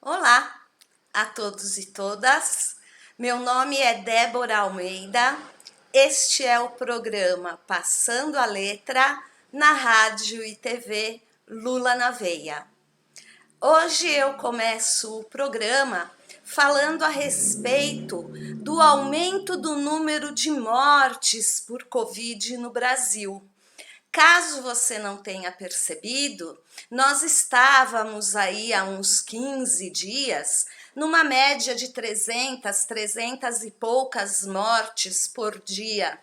Olá a todos e todas, meu nome é Débora Almeida, este é o programa Passando a Letra na Rádio e TV Lula na Veia. Hoje eu começo o programa falando a respeito do aumento do número de mortes por Covid no Brasil. Caso você não tenha percebido, nós estávamos aí há uns 15 dias numa média de 300 e poucas mortes por dia.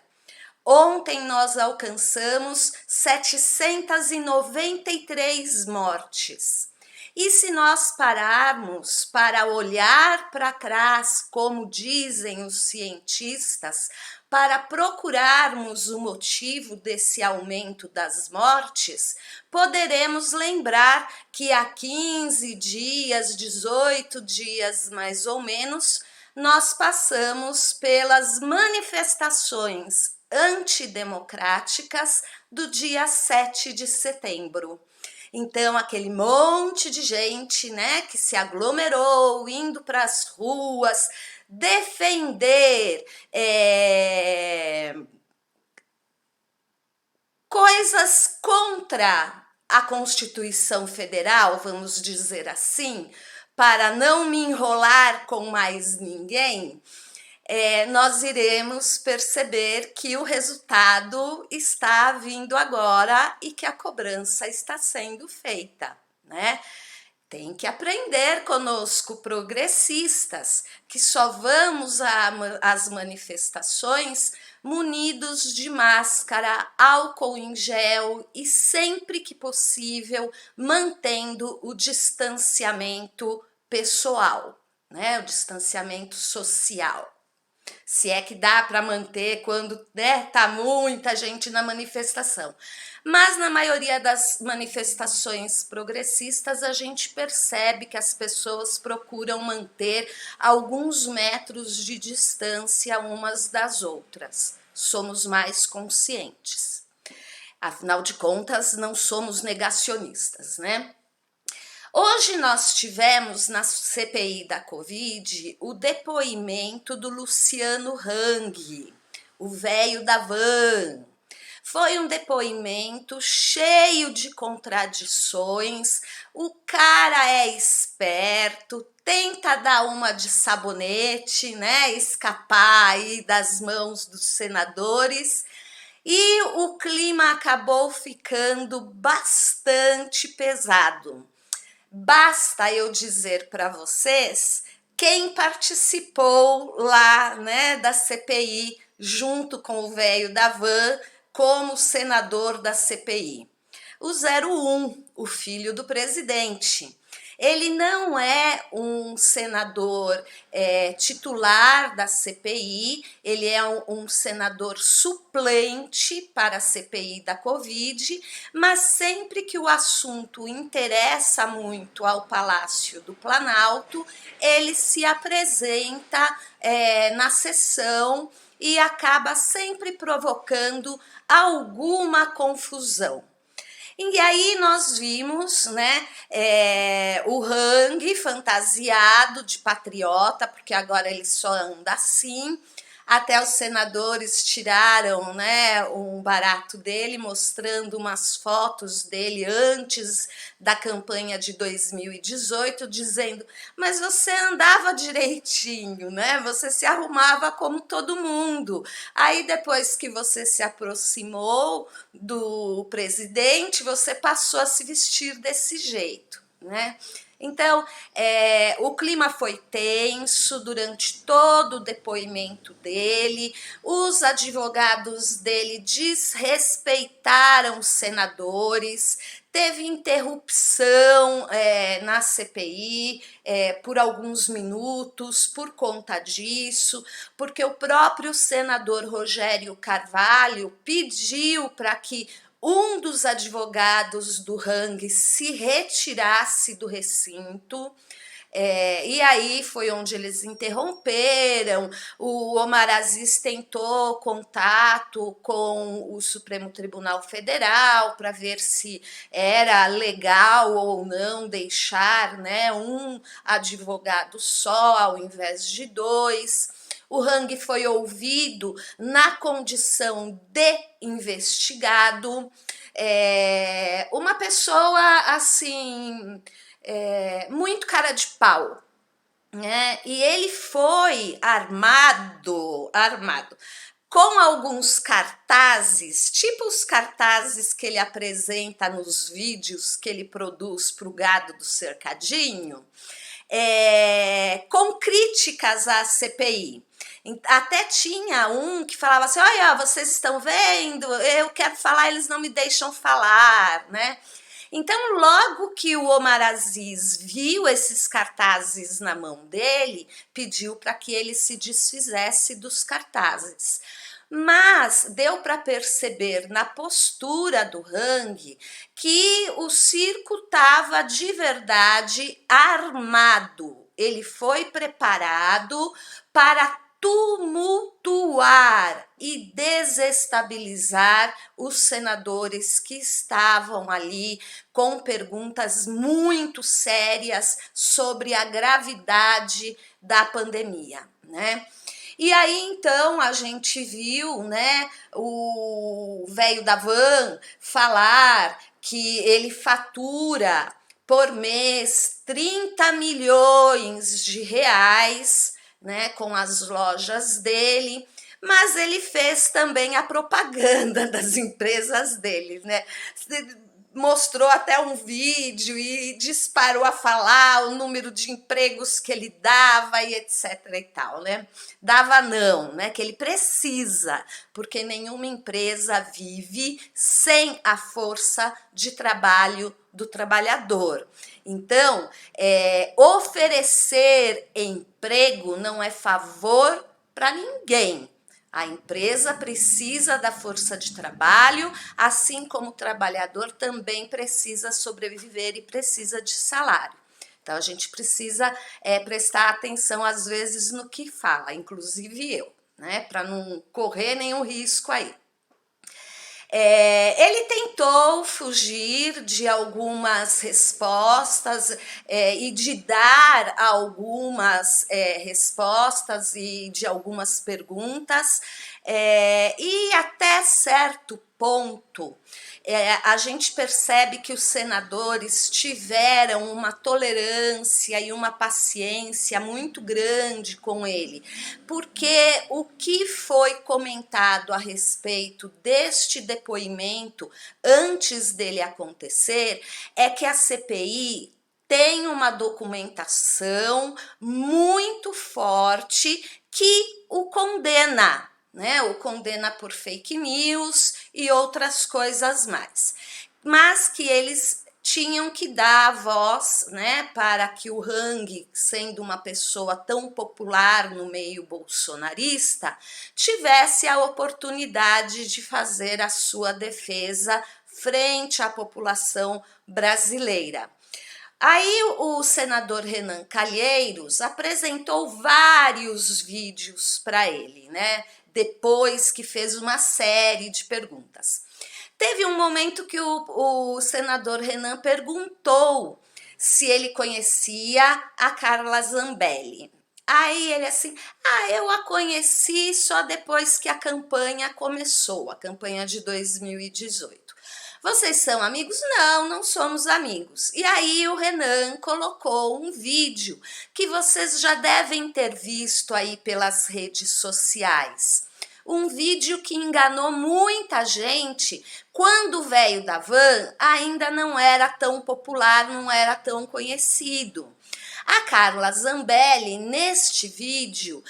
Ontem nós alcançamos 793 mortes. E se nós pararmos para olhar para trás, como dizem os cientistas, para procurarmos o motivo desse aumento das mortes, poderemos lembrar que há 15 dias, 18 dias mais ou menos, nós passamos pelas manifestações antidemocráticas do dia 7 de setembro. Então, aquele monte de gente, né, que se aglomerou, indo para as ruas, defender coisas contra a Constituição Federal, vamos dizer assim, para não me enrolar com mais ninguém, nós iremos perceber que o resultado está vindo agora e que a cobrança está sendo feita, né? Tem que aprender conosco, progressistas, que só vamos às manifestações munidos de máscara, álcool em gel e, sempre que possível, mantendo o distanciamento pessoal, né? O distanciamento social. Se é que dá para manter quando tá muita gente na manifestação. Mas na maioria das manifestações progressistas a gente percebe que as pessoas procuram manter alguns metros de distância umas das outras. Somos mais conscientes. Afinal de contas, não somos negacionistas, né? Hoje nós tivemos na CPI da Covid o depoimento do Luciano Hang, o velho da van. Foi um depoimento cheio de contradições, o cara é esperto, tenta dar uma de sabonete, né, escapar aí das mãos dos senadores, e o clima acabou ficando bastante pesado. Basta eu dizer para vocês quem participou lá, né, da CPI, junto com o velho da van, como senador da CPI. O 01, o filho do presidente. Ele não é um senador titular da CPI, ele é um senador suplente para a CPI da Covid, mas sempre que o assunto interessa muito ao Palácio do Planalto, ele se apresenta na sessão e acaba sempre provocando alguma confusão. E aí nós vimos, né, o Hang fantasiado de patriota, porque agora ele só anda assim. Até os senadores tiraram, né, um barato dele, mostrando umas fotos dele antes da campanha de 2018, dizendo, mas você andava direitinho, né? Você se arrumava como todo mundo. Aí depois que você se aproximou do presidente, você passou a se vestir desse jeito, né? Então, o clima foi tenso durante todo o depoimento dele, os advogados dele desrespeitaram os senadores, teve interrupção na CPI por alguns minutos por conta disso, porque o próprio senador Rogério Carvalho pediu para que um dos advogados do Hang se retirasse do recinto. E aí foi onde eles interromperam. O Omar Aziz tentou contato com o Supremo Tribunal Federal para ver se era legal ou não deixar, né, um advogado só ao invés de dois. O Hang foi ouvido na condição de investigado. Uma pessoa assim, muito cara de pau, né? E ele foi armado com alguns cartazes, tipo os cartazes que ele apresenta nos vídeos que ele produz para o gado do cercadinho, com críticas à CPI. Até tinha um que falava assim: olha, vocês estão vendo, eu quero falar, eles não me deixam falar, né? Então, logo que o Omar Aziz viu esses cartazes na mão dele, pediu para que ele se desfizesse dos cartazes. Mas deu para perceber na postura do Hang que o circo estava de verdade armado. Ele foi preparado para tumultuar e desestabilizar os senadores que estavam ali com perguntas muito sérias sobre a gravidade da pandemia, né? E aí então a gente viu, né, o velho da van falar que ele fatura por mês 30 milhões de reais, né, com as lojas dele, mas ele fez também a propaganda das empresas dele, né? Mostrou até um vídeo e disparou a falar o número de empregos que ele dava e etc e tal, né? Dava não, né? Que ele precisa, porque nenhuma empresa vive sem a força de trabalho do trabalhador. Então, oferecer emprego não é favor para ninguém. A empresa precisa da força de trabalho, assim como o trabalhador também precisa sobreviver e precisa de salário. Então, a gente precisa prestar atenção, às vezes, no que fala, inclusive eu, né? Para não correr nenhum risco aí. Ele tentou fugir de algumas respostas e de dar algumas respostas e de algumas perguntas, e até certo ponto a gente percebe que os senadores tiveram uma tolerância e uma paciência muito grande com ele, porque o que foi comentado a respeito deste depoimento antes dele acontecer é que a CPI tem uma documentação muito forte que o condena, né? O condena por fake news e outras coisas mais. Mas que eles tinham que dar a voz, né, para que o Hang, sendo uma pessoa tão popular no meio bolsonarista, tivesse a oportunidade de fazer a sua defesa frente à população brasileira. Aí o senador Renan Calheiros apresentou vários vídeos para ele, né? Depois que fez uma série de perguntas. Teve um momento que o senador Renan perguntou se ele conhecia a Carla Zambelli. Aí ele assim, eu a conheci só depois que a campanha começou, a campanha de 2018. Vocês são amigos? Não, não somos amigos. E aí o Renan colocou um vídeo que vocês já devem ter visto aí pelas redes sociais. Um vídeo que enganou muita gente quando o velho da van ainda não era tão popular, não era tão conhecido. A Carla Zambelli, neste vídeo,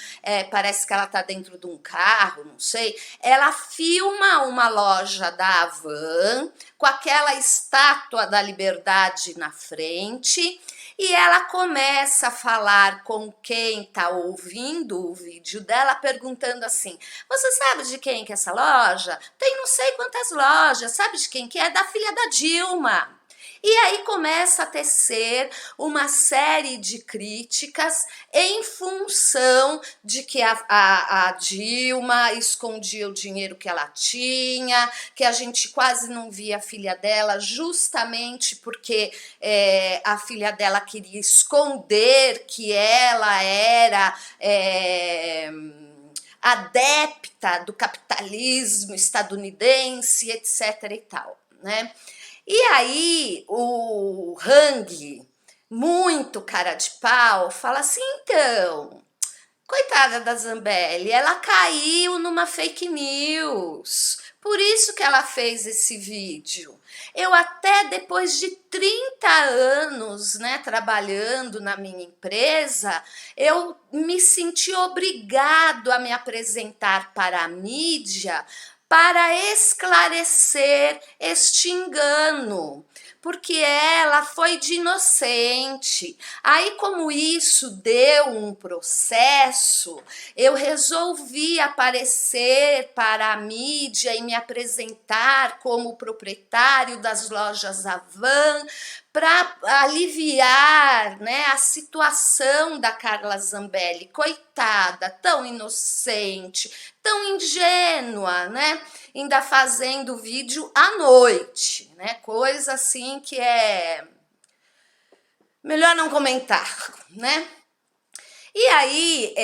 parece que ela está dentro de um carro, não sei, ela filma uma loja da Havan com aquela estátua da Liberdade na frente e ela começa a falar com quem está ouvindo o vídeo dela, perguntando assim: você sabe de quem que é essa loja? Tem não sei quantas lojas, sabe de quem que é? Da filha da Dilma. E aí começa a tecer uma série de críticas em função de que a Dilma escondia o dinheiro que ela tinha, que a gente quase não via a filha dela, justamente porque a filha dela queria esconder que ela era adepta do capitalismo estadunidense, etc. e tal, né? E aí o Hang, muito cara de pau, fala assim, então, coitada da Zambelli, ela caiu numa fake news. Por isso que ela fez esse vídeo. Eu até depois de 30 anos, né, trabalhando na minha empresa, eu me senti obrigado a me apresentar para a mídia para esclarecer este engano, porque ela foi de inocente. Aí, como isso deu um processo, eu resolvi aparecer para a mídia e me apresentar como proprietário das lojas Avan para aliviar, né, a situação da Carla Zambelli, coitada, tão inocente, tão ingênua, né? Ainda fazendo vídeo à noite, né? Coisa assim que é melhor não comentar, né? E aí,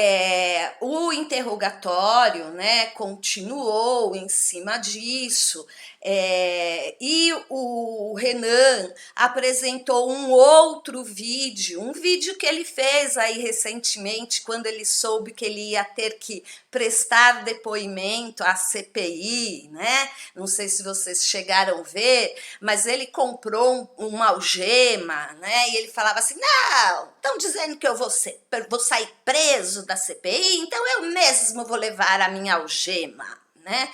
o interrogatório, né, continuou em cima disso, e o Renan apresentou um outro vídeo, um vídeo que ele fez aí recentemente, quando ele soube que ele ia ter que prestar depoimento à CPI, né? Não sei se vocês chegaram a ver, mas ele comprou uma algema, né? E ele falava assim, não, estão dizendo que eu vou sair preso da CPI, então eu mesmo vou levar a minha algema, né?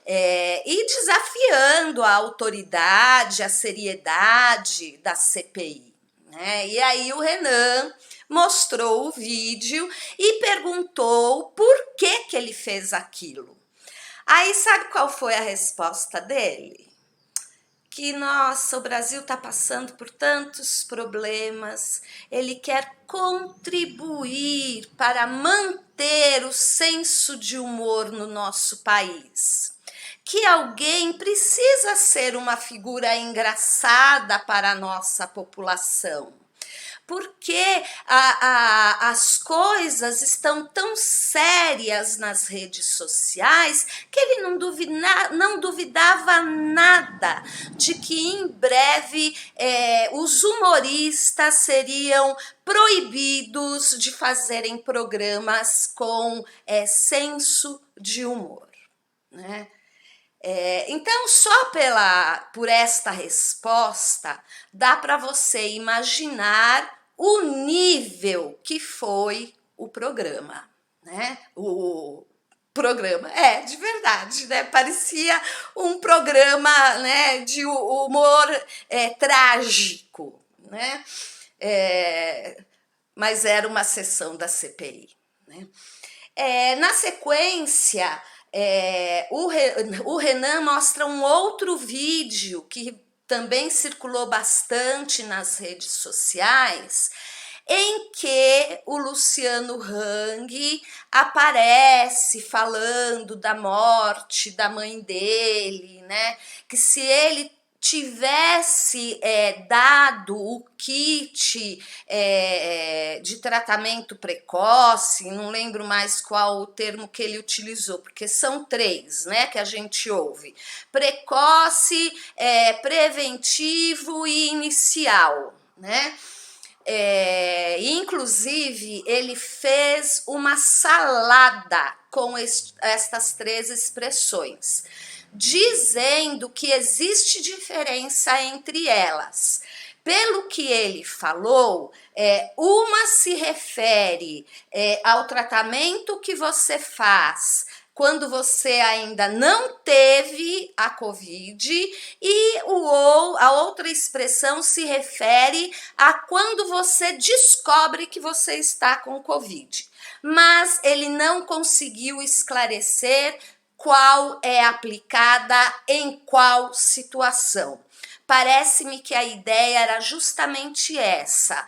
E desafiando a autoridade, a seriedade da CPI, né? E aí o Renan mostrou o vídeo e perguntou por que ele fez aquilo. Aí sabe qual foi a resposta dele? Que, nossa, o Brasil está passando por tantos problemas, ele quer contribuir para manter o senso de humor no nosso país. Que alguém precisa ser uma figura engraçada para a nossa população. Porque as coisas estão tão sérias nas redes sociais que ele não duvidava nada de que em breve os humoristas seriam proibidos de fazerem programas com senso de humor, né? Então, só por esta resposta, dá para você imaginar o nível que foi o programa, né? O programa, de verdade, né? Parecia um programa, né, de humor trágico, né? Mas era uma sessão da CPI, né? Na sequência, o Renan mostra um outro vídeo que também circulou bastante nas redes sociais, em que o Luciano Hang aparece falando da morte da mãe dele, né? Que se ele tivesse dado o kit de tratamento precoce, não lembro mais qual o termo que ele utilizou, porque são 3, né, que a gente ouve: precoce, preventivo e inicial, né? Inclusive, ele fez uma salada com estas 3 expressões, dizendo que existe diferença entre elas. Pelo que ele falou, uma se refere ao tratamento que você faz quando você ainda não teve a Covid, e a outra expressão se refere a quando você descobre que você está com Covid. Mas ele não conseguiu esclarecer qual é aplicada em qual situação. Parece-me que a ideia era justamente essa,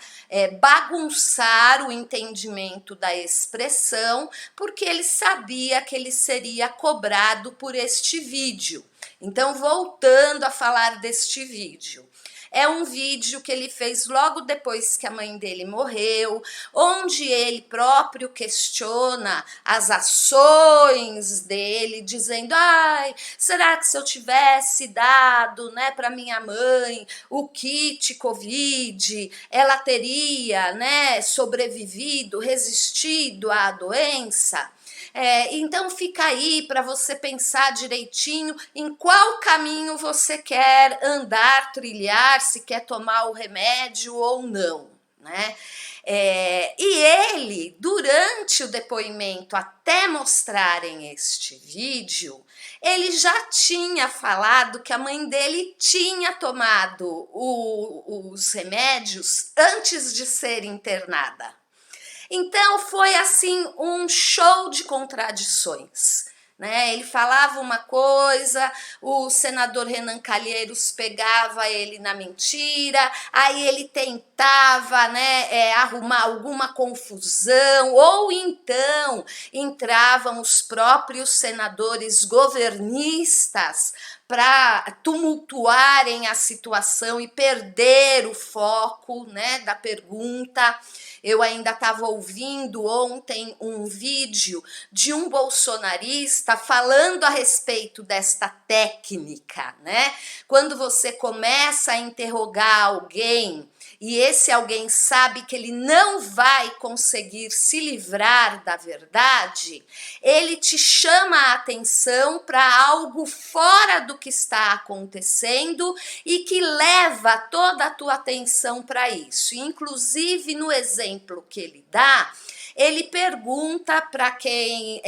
bagunçar o entendimento da expressão, porque ele sabia que ele seria cobrado por este vídeo. Então, voltando a falar deste vídeo. É um vídeo que ele fez logo depois que a mãe dele morreu, onde ele próprio questiona as ações dele, dizendo: ai, será que se eu tivesse dado, né, para minha mãe o kit Covid, ela teria, né, sobrevivido, resistido à doença? Então fica aí para você pensar direitinho em qual caminho você quer andar, trilhar, se quer tomar o remédio ou não, né? E ele, durante o depoimento, até mostrarem este vídeo, ele já tinha falado que a mãe dele tinha tomado os remédios antes de ser internada. Então foi assim um show de contradições, né? Ele falava uma coisa, o senador Renan Calheiros pegava ele na mentira, aí ele tentava, né, arrumar alguma confusão, ou então entravam os próprios senadores governistas para tumultuarem a situação e perder o foco, né, da pergunta. Eu ainda estava ouvindo ontem um vídeo de um bolsonarista falando a respeito desta técnica, né? Quando você começa a interrogar alguém e esse alguém sabe que ele não vai conseguir se livrar da verdade, ele te chama a atenção para algo fora do que está acontecendo e que leva toda a tua atenção para isso. Inclusive, no exemplo que ele dá, ele pergunta para quem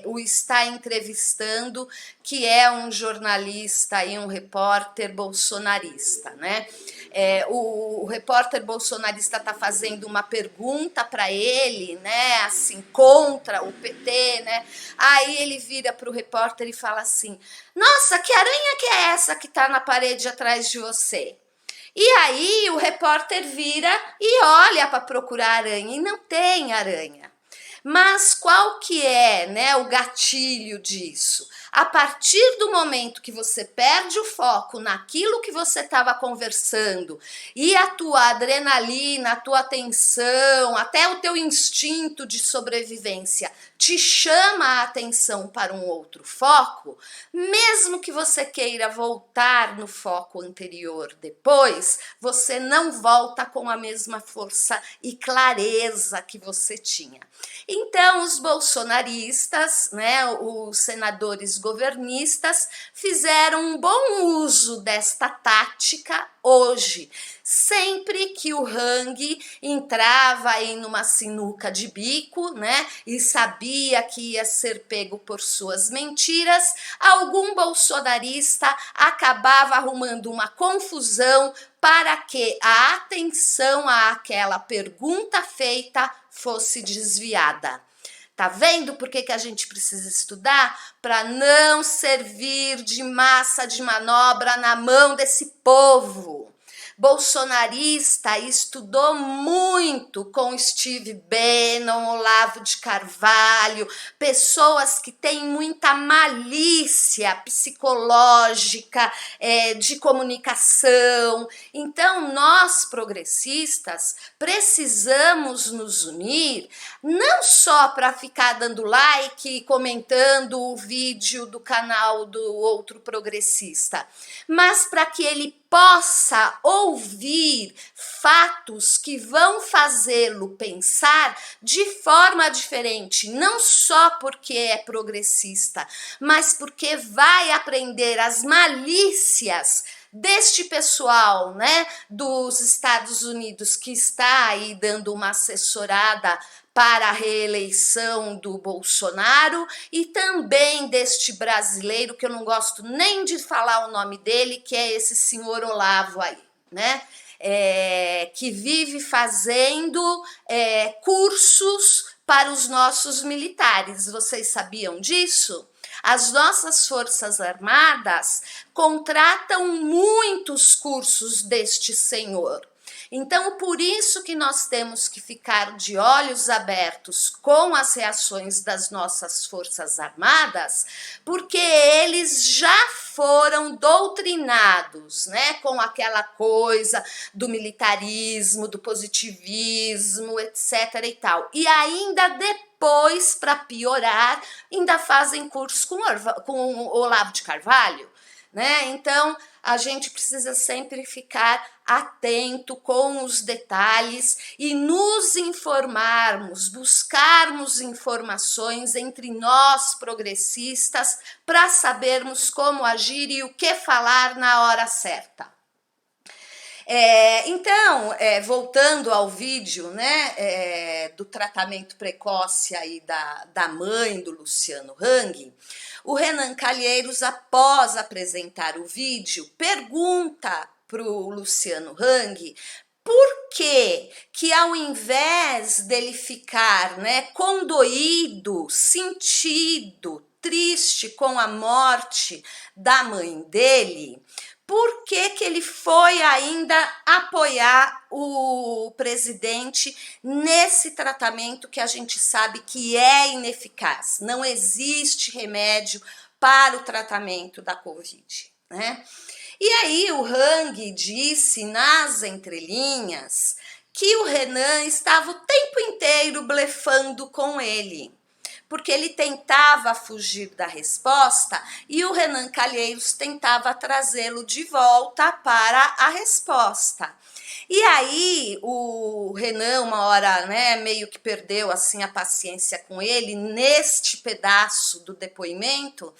o está entrevistando, que é um jornalista e um repórter bolsonarista, né? O repórter bolsonarista está fazendo uma pergunta para ele, né, assim, contra o PT, né? Aí ele vira para o repórter e fala assim: nossa, que aranha que é essa que está na parede atrás de você? E aí o repórter vira e olha para procurar aranha e não tem aranha. Mas qual que é, né, o gatilho disso? A partir do momento que você perde o foco naquilo que você estava conversando e a tua adrenalina, a tua atenção, até o teu instinto de sobrevivência te chama a atenção para um outro foco, mesmo que você queira voltar no foco anterior depois, você não volta com a mesma força e clareza que você tinha. Então, os bolsonaristas, né, os senadores governistas, fizeram um bom uso desta tática hoje. Sempre que o Hang entrava aí numa sinuca de bico, né, e sabia que ia ser pego por suas mentiras, algum bolsonarista acabava arrumando uma confusão para que a atenção àquela pergunta feita fosse desviada. Tá vendo por que a gente precisa estudar? Para não servir de massa de manobra na mão desse povo. Bolsonarista estudou muito com Steve Bannon, Olavo de Carvalho, pessoas que têm muita malícia psicológica, de comunicação. Então, nós progressistas precisamos nos unir, não só para ficar dando like, comentando o vídeo do canal do outro progressista, mas para que ele possa ouvir fatos que vão fazê-lo pensar de forma diferente, não só porque é progressista, mas porque vai aprender as malícias deste pessoal, né, dos Estados Unidos que está aí dando uma assessorada para a reeleição do Bolsonaro e também deste brasileiro, que eu não gosto nem de falar o nome dele, que é esse senhor Olavo aí, né? Que vive fazendo cursos para os nossos militares. Vocês sabiam disso? As nossas Forças Armadas contratam muitos cursos deste senhor. Então, por isso que nós temos que ficar de olhos abertos com as reações das nossas Forças Armadas, porque eles já foram doutrinados, né, com aquela coisa do militarismo, do positivismo, etc. e tal. E ainda depois, para piorar, ainda fazem curso com Olavo de Carvalho, né? Então, a gente precisa sempre ficar atento com os detalhes e nos informarmos, buscarmos informações entre nós progressistas para sabermos como agir e o que falar na hora certa. Então, voltando ao vídeo, né, do tratamento precoce aí da mãe do Luciano Hang, o Renan Calheiros, após apresentar o vídeo, pergunta para o Luciano Hang por que ao invés dele ficar, né, condoído, sentido, triste com a morte da mãe dele, por que ele foi ainda apoiar o presidente nesse tratamento que a gente sabe que é ineficaz? Não existe remédio para o tratamento da Covid, né? E aí o Hang disse nas entrelinhas que o Renan estava o tempo inteiro blefando com ele, porque ele tentava fugir da resposta e o Renan Calheiros tentava trazê-lo de volta para a resposta. E aí o Renan, uma hora, né, meio que perdeu assim a paciência com ele neste pedaço do depoimento,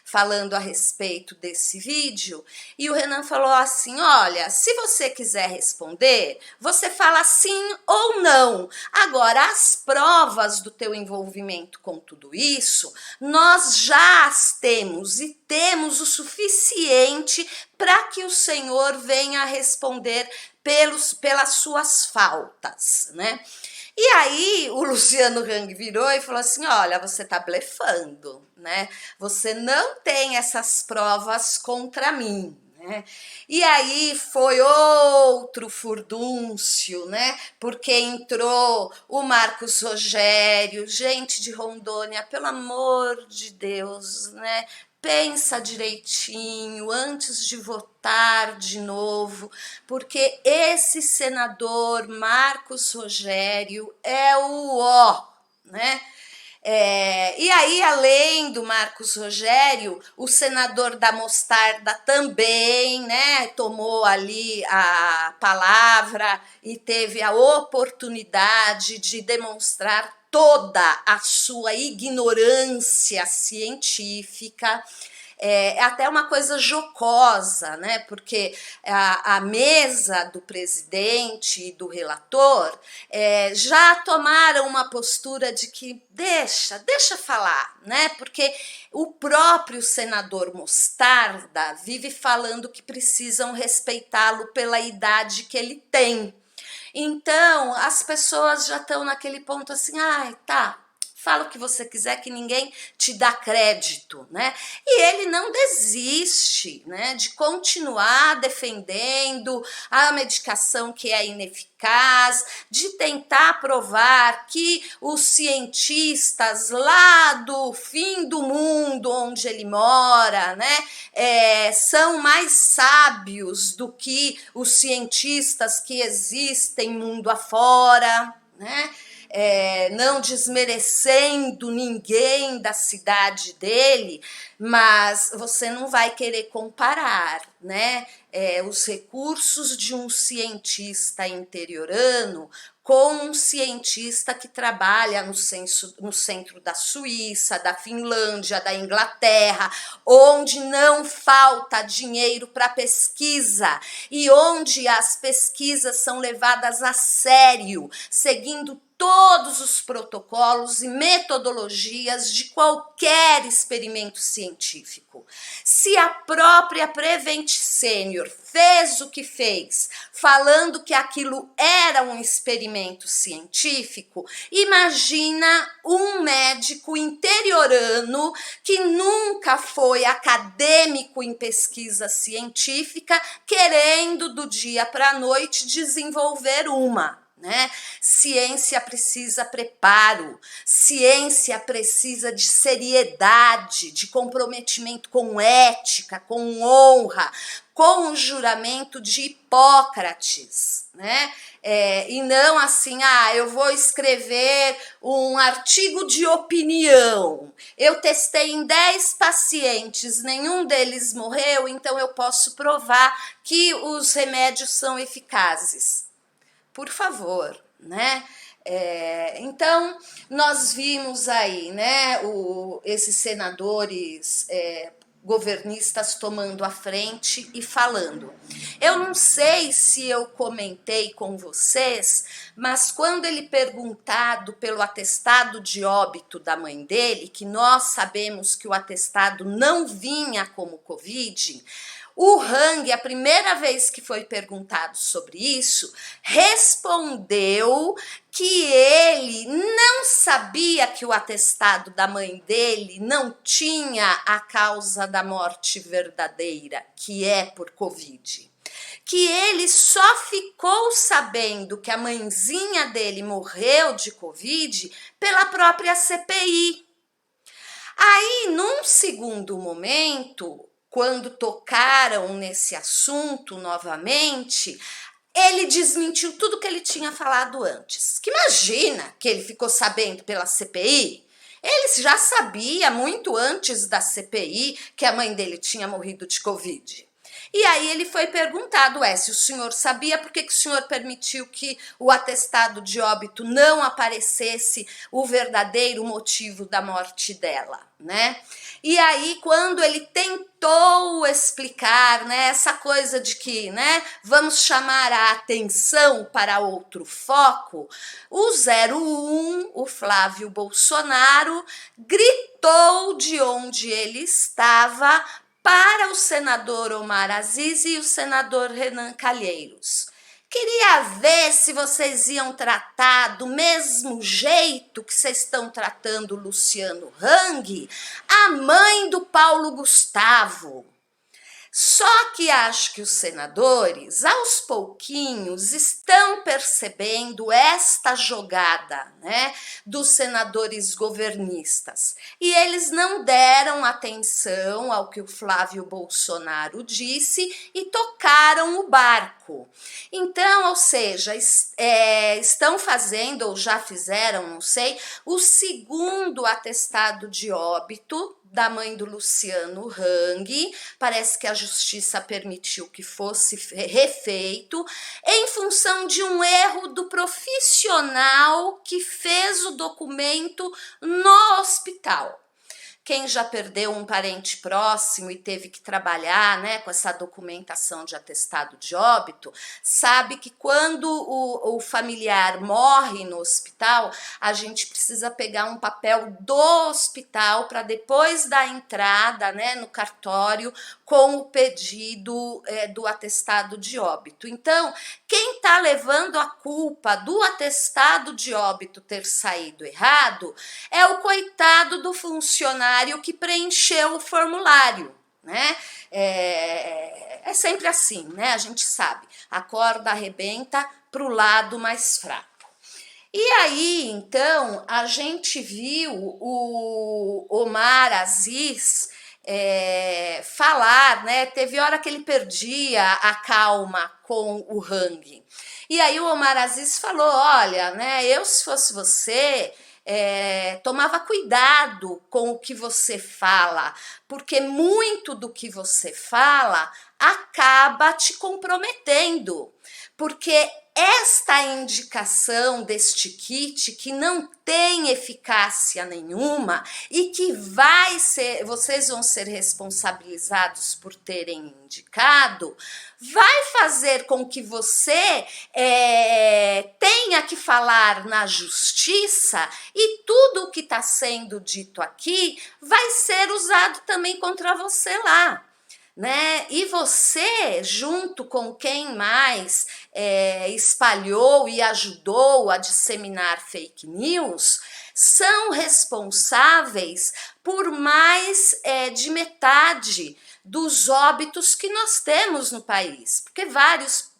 falando a respeito desse vídeo, e o Renan falou assim: olha, se você quiser responder, você fala sim ou não. Agora, as provas do teu envolvimento com tudo isso, nós já as temos e temos o suficiente para que o Senhor venha a responder pelas suas faltas, né? E aí o Luciano Hang virou e falou assim: olha, você tá blefando, né? Você não tem essas provas contra mim, né? E aí foi outro furdúncio, né? Porque entrou o Marcos Rogério, gente de Rondônia, pelo amor de Deus, né? Pensa direitinho antes de votar de novo, porque esse senador Marcos Rogério é o ó, né? E aí, além do Marcos Rogério, o senador da Mostarda também, né, tomou ali a palavra e teve a oportunidade de demonstrar toda a sua ignorância científica. É até uma coisa jocosa, né? Porque a mesa do presidente e do relator já tomaram uma postura de que deixa falar, né? Porque o próprio senador Mostarda vive falando que precisam respeitá-lo pela idade que ele tem. Então, as pessoas já estão naquele ponto assim: ai, tá, fala o que você quiser que ninguém te dá crédito, né? E ele não desiste, né, de continuar defendendo a medicação que é ineficaz, de tentar provar que os cientistas lá do fim do mundo onde ele mora, né, são mais sábios do que os cientistas que existem mundo afora, né? Não desmerecendo ninguém da cidade dele, mas você não vai querer comparar, né, os recursos de um cientista interiorano com um cientista que trabalha no centro da Suíça, da Finlândia, da Inglaterra, onde não falta dinheiro para pesquisa e onde as pesquisas são levadas a sério, seguindo todos os protocolos e metodologias de qualquer experimento científico. Se a própria Prevent Senior fez o que fez, falando que aquilo era um experimento científico, imagina um médico interiorano que nunca foi acadêmico em pesquisa científica, querendo do dia para a noite desenvolver uma. Né? Ciência precisa preparo, ciência precisa de seriedade, de comprometimento com ética, com honra, com o juramento de Hipócrates, né? E não assim, eu vou escrever um artigo de opinião, eu testei em 10 pacientes, nenhum deles morreu, então eu posso provar que os remédios são eficazes. Por favor, né? Então, nós vimos aí, né, esses senadores governistas tomando a frente e falando. Eu não sei se eu comentei com vocês, mas quando ele perguntado pelo atestado de óbito da mãe dele, que nós sabemos que o atestado não vinha como Covid, o Hang, a primeira vez que foi perguntado sobre isso, respondeu que ele não sabia que o atestado da mãe dele não tinha a causa da morte verdadeira, que é por Covid. Que ele só ficou sabendo que a mãezinha dele morreu de Covid pela própria CPI. Aí, num segundo momento, quando tocaram nesse assunto novamente, ele desmentiu tudo que ele tinha falado antes. Que imagina que ele ficou sabendo pela CPI? Ele já sabia muito antes da CPI que a mãe dele tinha morrido de Covid. E aí ele foi perguntado, se o senhor sabia, por que o senhor permitiu que o atestado de óbito não aparecesse o verdadeiro motivo da morte dela, né? E aí, quando ele tentou explicar, né, essa coisa de que, né, vamos chamar a atenção para outro foco, o 01, o Flávio Bolsonaro, gritou de onde ele estava para o senador Omar Aziz e o senador Renan Calheiros. Queria ver se vocês iam tratar do mesmo jeito que vocês estão tratando o Luciano Hang, a mãe do Paulo Gustavo. Só que acho que os senadores, aos pouquinhos, estão percebendo esta jogada, né, dos senadores governistas. E eles não deram atenção ao que o Flávio Bolsonaro disse e tocaram o barco. Então, ou seja, estão fazendo, ou já fizeram, não sei, o segundo atestado de óbito da mãe do Luciano Hang. Parece que a justiça permitiu que fosse refeito em função de um erro do profissional que fez o documento no hospital. Quem já perdeu um parente próximo e teve que trabalhar, né, com essa documentação de atestado de óbito, sabe que quando o familiar morre no hospital, a gente precisa pegar um papel do hospital para depois da entrada, né, no cartório com o pedido do atestado de óbito. Então, quem está levando a culpa do atestado de óbito ter saído errado é o coitado do funcionário que preencheu o formulário, né? É sempre assim, né? A gente sabe, a corda arrebenta para o lado mais fraco. E aí, então, a gente viu o Omar Aziz falar, né? Teve hora que ele perdia a calma com o Hang. E aí o Omar Aziz falou, olha, né? Eu, se fosse você, tomava cuidado com o que você fala, porque muito do que você fala acaba te comprometendo, porque esta indicação deste kit, que não tem eficácia nenhuma e que vocês vão ser responsabilizados por terem indicado, vai fazer com que você tenha que falar na justiça, e tudo o que está sendo dito aqui vai ser usado também contra você lá. Né? E você, junto com quem mais espalhou e ajudou a disseminar fake news, são responsáveis por mais de metade dos óbitos que nós temos no país, porque vários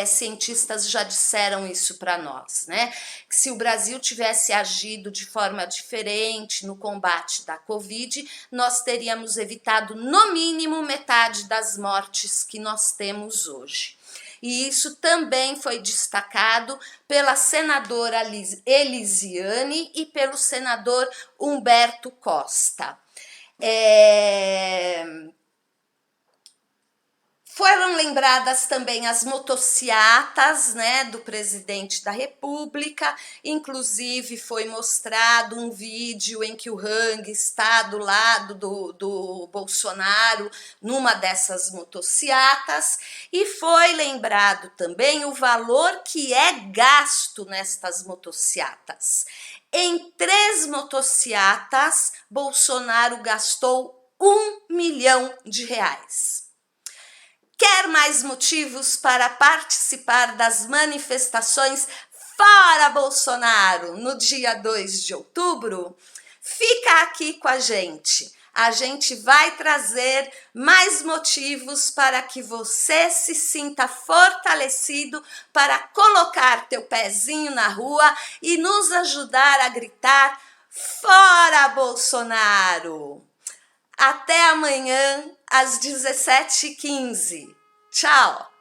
cientistas já disseram isso para nós, né? Que se o Brasil tivesse agido de forma diferente no combate da Covid, nós teríamos evitado no mínimo metade das mortes que nós temos hoje. E isso também foi destacado pela senadora Elisiane e pelo senador Humberto Costa. Foram lembradas também as motociatas, né, do presidente da República, inclusive foi mostrado um vídeo em que o Hang está do lado do Bolsonaro numa dessas motociatas, e foi lembrado também o valor que é gasto nestas motociatas. Em 3 motociatas, Bolsonaro gastou R$1 milhão. Quer mais motivos para participar das manifestações Fora Bolsonaro no dia 2 de outubro? Fica aqui com a gente. A gente vai trazer mais motivos para que você se sinta fortalecido para colocar teu pezinho na rua e nos ajudar a gritar Fora Bolsonaro! Até amanhã, às 17h15. Tchau!